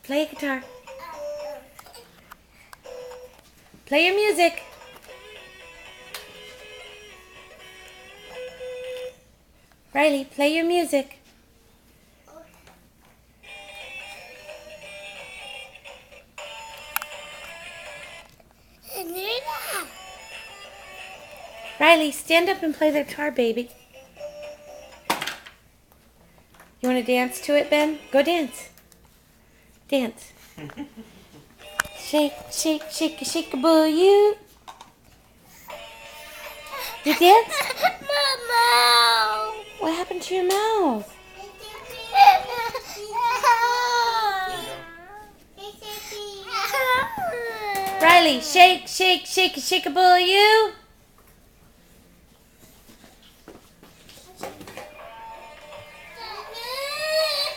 Play a guitar. Play your music. Riley, play your music. Riley, stand up and play the guitar, baby. You want to dance to it, Ben? Go dance. Dance. Shake, shake, shake, shake a boo, you. You dance? Mama. What happened to your mouth? Riley, shake, shake, shake, shake a boo, you.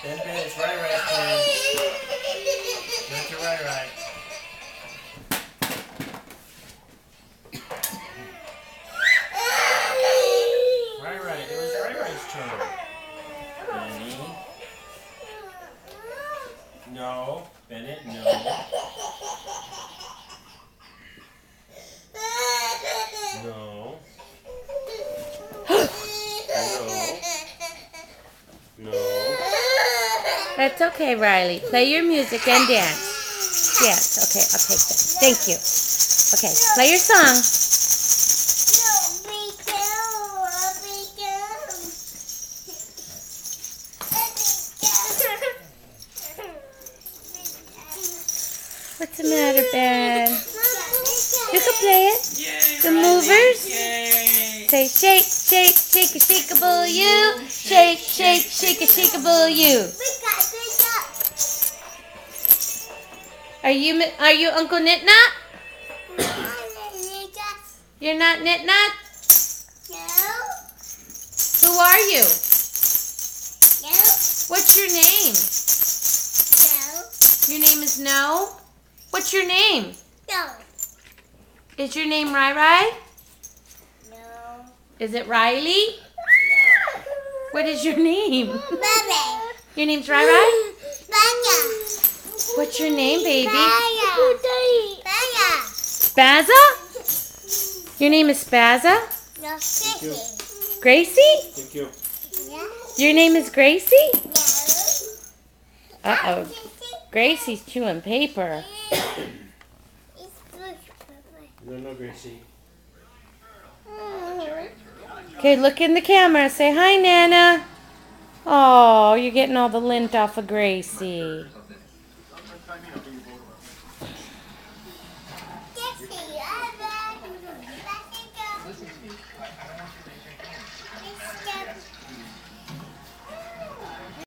Ben, it's Rai-Rai's turn. Turn to Rai-Rai. Rai-Rai, it was Rai-Rai's turn. Benny. No. Bennett, no. No. No. That's okay, Riley. Play your music and dance. Yes, okay, I'll take that. Thank you. Okay, play your song. What's the matter, Ben? You can play it. Yay, The Riley. movers? Yay. Say shake, shake, shake a shakeable you. Shake, shake, shake a shakeable you. Are you Uncle Knit-Knot? You're not Knit-Knot? Who are you? What's your name? Your name is No? What's your name? Is your name Rai-Rai? Is it Riley? What is your name? Your name's Rai-Rai? What's your name, baby? Spazza? Your name is Spazza? Gracie? Thank you. Your name is Gracie? Uh-oh. Gracie's chewing paper. No, Gracie. Okay, look in the camera. Say hi, Nana. Oh, you're getting all the lint off of Gracie.